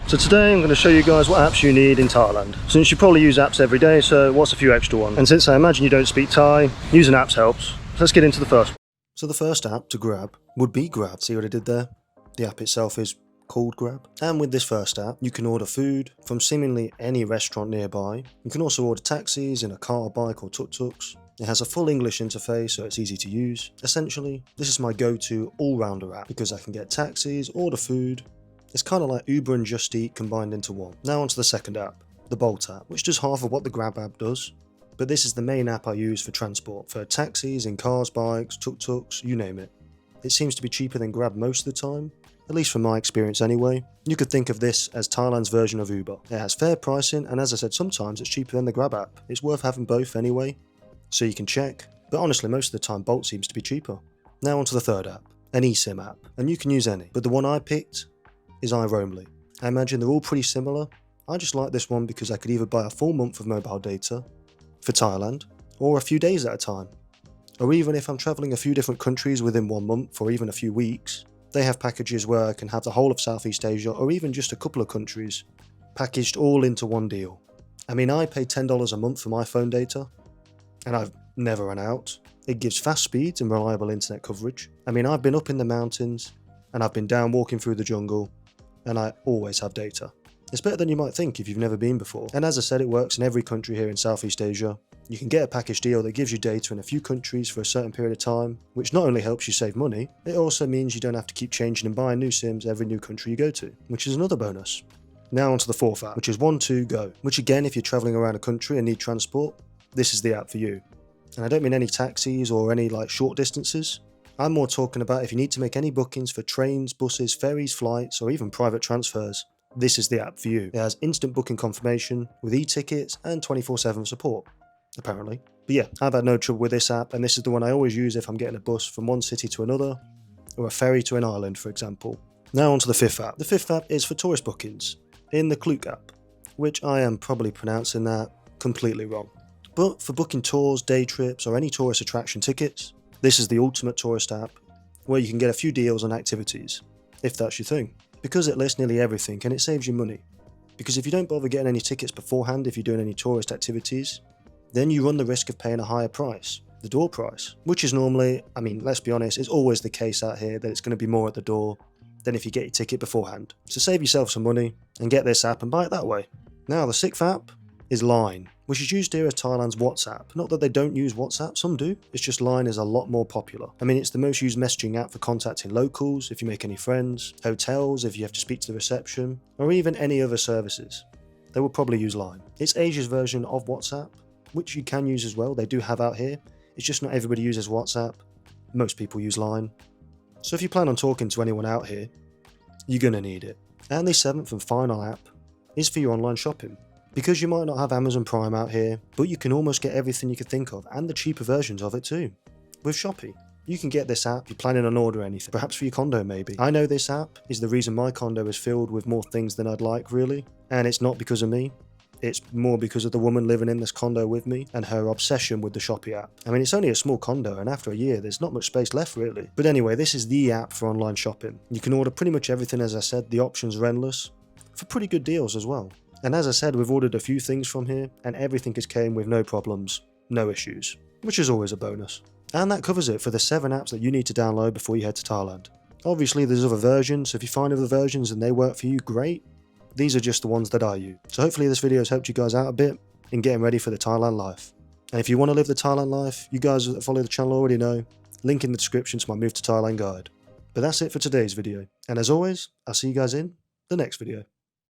So today I'm going to show you guys what apps you need in Thailand. Since you probably use apps every day, so what's a few extra ones? And since I imagine you don't speak Thai, using apps helps. Let's get into the first one. So the first app to grab would be Grab. See what I did there? The app itself is called Grab. And with this first app, you can order food from seemingly any restaurant nearby. You can also order taxis in a car, bike or tuk-tuks. It has a full English interface, so it's easy to use. Essentially, this is my go-to all-rounder app because I can get taxis, order food. It's kind of like Uber and Just Eat combined into one. Now onto the second app, the Bolt app, which does half of what the Grab app does. But this is the main app I use for transport, for taxis, in cars, bikes, tuk-tuks, you name it. It seems to be cheaper than Grab most of the time, at least from my experience anyway. You could think of this as Thailand's version of Uber. It has fair pricing, and as I said, sometimes it's cheaper than the Grab app. It's worth having both anyway, so you can check. But honestly, most of the time Bolt seems to be cheaper. Now onto the third app, an eSIM app, and you can use any, but the one I picked is iRoamly. I imagine they're all pretty similar. I just like this one because I could either buy a full month of mobile data for Thailand, or a few days at a time. Or even if I'm travelling a few different countries within 1 month, or even a few weeks, they have packages where I can have the whole of Southeast Asia, or even just a couple of countries, packaged all into one deal. I mean, I pay $10 a month for my phone data, and I've never run out. It gives fast speeds and reliable internet coverage. I mean, I've been up in the mountains, and I've been down walking through the jungle, and I always have data. It's better than you might think if you've never been before. And as I said, it works in every country here in Southeast Asia. You can get a package deal that gives you data in a few countries for a certain period of time, which not only helps you save money, it also means you don't have to keep changing and buying new SIMs every new country you go to, which is another bonus. Now onto the fourth app, which is 1-2-Go, which again, if you're travelling around a country and need transport, this is the app for you. And I don't mean any taxis or any short distances. I'm more talking about if you need to make any bookings for trains, buses, ferries, flights, or even private transfers. This is the app for you. It has instant booking confirmation with e-tickets and 24/7 support, apparently. But yeah, I've had no trouble with this app, and this is the one I always use if I'm getting a bus from one city to another, or a ferry to an island, for example. Now onto the fifth app. The fifth app is for tourist bookings, in the Klook app, which I am probably pronouncing that completely wrong. But for booking tours, day trips, or any tourist attraction tickets, this is the ultimate tourist app, where you can get a few deals on activities, if that's your thing. Because it lists nearly everything, and it saves you money. Because if you don't bother getting any tickets beforehand if you're doing any tourist activities, then you run the risk of paying a higher price, the door price, which is normally, I mean, let's be honest, it's always the case out here that it's going to be more at the door than if you get your ticket beforehand. So save yourself some money and get this app and buy it that way. Now the sixth app is Line, which is used here as Thailand's WhatsApp. Not that they don't use WhatsApp, some do. It's just Line is a lot more popular. I mean, it's the most used messaging app for contacting locals, if you make any friends, hotels, if you have to speak to the reception, or even any other services. They will probably use Line. It's Asia's version of WhatsApp, which you can use as well. They do have out here. It's just not everybody uses WhatsApp. Most people use Line. So if you plan on talking to anyone out here, you're gonna need it. And the seventh and final app is for your online shopping. Because you might not have Amazon Prime out here, but you can almost get everything you could think of, and the cheaper versions of it too. With Shopee, you can get this app if you're planning on ordering anything, perhaps for your condo maybe. I know this app is the reason my condo is filled with more things than I'd like really, and it's not because of me. It's more because of the woman living in this condo with me and her obsession with the Shopee app. I mean, it's only a small condo, and after a year, there's not much space left really. But anyway, this is the app for online shopping. You can order pretty much everything, as I said, the options are endless, for pretty good deals as well. And as I said, we've ordered a few things from here, and everything has came with no problems, no issues, which is always a bonus. And that covers it for the 7 apps that you need to download before you head to Thailand. Obviously there's other versions, so if you find other versions and they work for you, great. These are just the ones that I use. So hopefully this video has helped you guys out a bit in getting ready for the Thailand life. And if you want to live the Thailand life, you guys that follow the channel already know, link in the description to my Move to Thailand guide. But that's it for today's video, and as always, I'll see you guys in the next video.